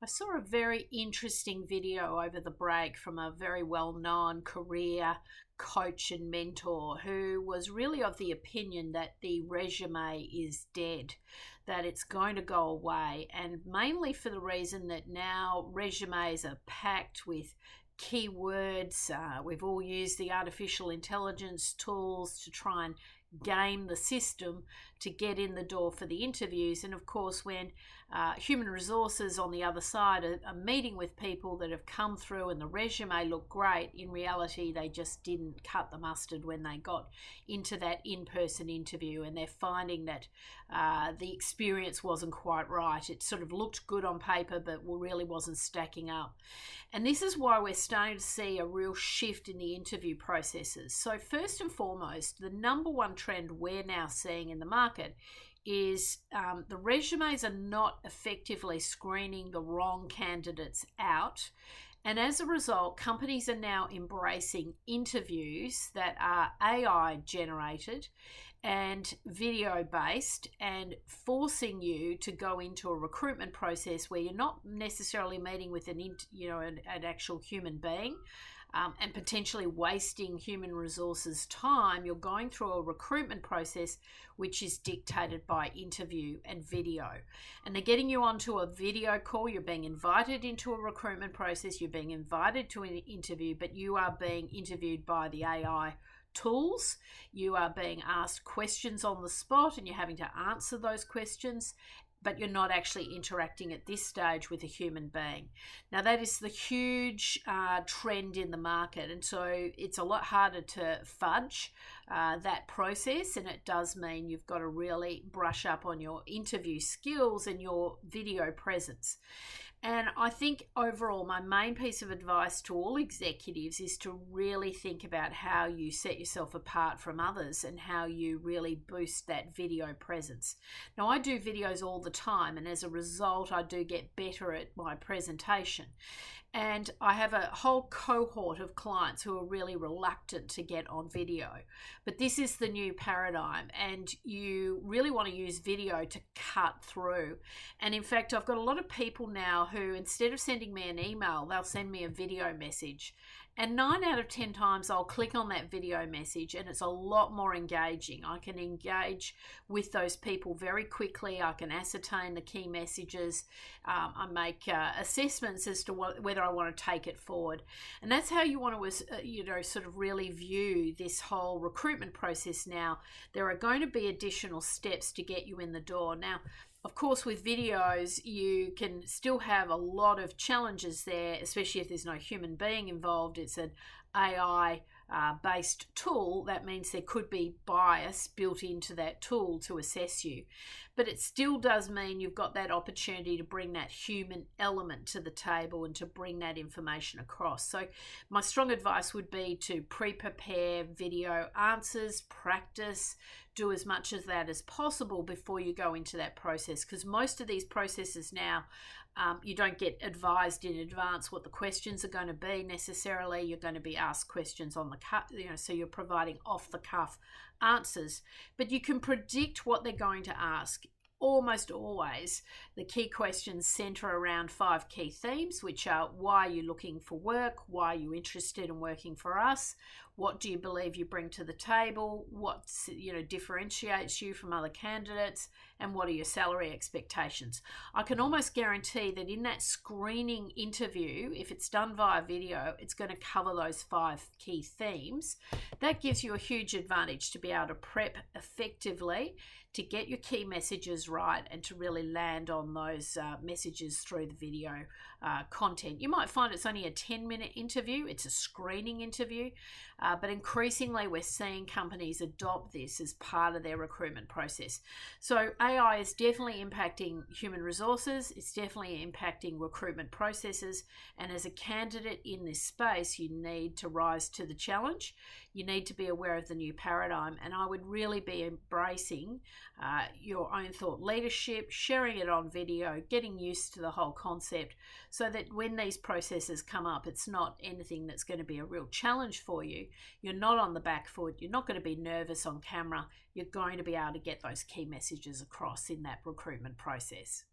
saw a very interesting video over the break from a very well-known career coach and mentor who was really of the opinion that the resume is dead, that it's going to go away, and mainly for the reason that now resumes are packed with keywords. We've all used the artificial intelligence tools to try and game the system to get in the door for the interviews. And of course, when human resources on the other side are meeting with people that have come through and the resume looked great, in reality they just didn't cut the mustard when they got into that in-person interview, and they're finding that the experience wasn't quite right. It sort of looked good on paper but really wasn't stacking up. And this is why we're starting to see a real shift in the interview processes. So first and foremost, the number one trend we're now seeing in the market is the resumes are not effectively screening the wrong candidates out. And as a result, companies are now embracing interviews that are AI generated and video based, and forcing you to go into a recruitment process where you're not necessarily meeting with an actual human being, and potentially wasting human resources time. You're going through a recruitment process which is dictated by interview and video. And they're getting you onto a video call. You're being invited into a recruitment process. You're being invited to an interview, but you are being interviewed by the AI tools. You are being asked questions on the spot and you're having to answer those questions, but you're not actually interacting at this stage with a human being. Now, that is the huge trend in the market, and so it's a lot harder to fudge that process, and it does mean you've got to really brush up on your interview skills and your video presence. And I think overall, my main piece of advice to all executives is to really think about how you set yourself apart from others and how you really boost that video presence. Now, I do videos all the time, and as a result, I do get better at my presentation. And I have a whole cohort of clients who are really reluctant to get on video. But this is the new paradigm, and you really want to use video to cut through. And in fact, I've got a lot of people now who, instead of sending me an email, they'll send me a video message. And 9 out of 10 times I'll click on that video message and it's a lot more engaging. I can engage with those people very quickly. I can ascertain the key messages. I make assessments as to whether I want to take it forward. And that's how you want to, sort of really view this whole recruitment process now. There are going to be additional steps to get you in the door. Now, of course, with videos, you can still have a lot of challenges there, especially if there's no human being involved. It's an AI based tool. That means there could be bias built into that tool to assess you. But it still does mean you've got that opportunity to bring that human element to the table and to bring that information across. So my strong advice would be to pre-prepare video answers, practice, do as much of that as possible before you go into that process, because most of these processes now, you don't get advised in advance what the questions are going to be necessarily. You're going to be asked questions on the cuff, so you're providing off the cuff answers, but you can predict what they're going to ask. Almost always, the key questions center around 5 key themes, which are: why are you looking for work? Why are you interested in working for us? What do you believe you bring to the table? What differentiates you from other candidates? And what are your salary expectations? I can almost guarantee that in that screening interview, if it's done via video, it's going to cover those 5 key themes. That gives you a huge advantage to be able to prep effectively, to get your key messages right, and to really land on those messages through the video content. You might find it's only a 10-minute interview. It's a screening interview, but increasingly we're seeing companies adopt this as part of their recruitment process. So AI is definitely impacting human resources. It's definitely impacting recruitment processes. And as a candidate in this space, you need to rise to the challenge. You need to be aware of the new paradigm. And I would really be embracing your own thought leadership, sharing it on video, getting used to the whole concept, so that when these processes come up, it's not anything that's going to be a real challenge for you. You're not on the back foot. You're not going to be nervous on camera. You're going to be able to get those key messages across in that recruitment process.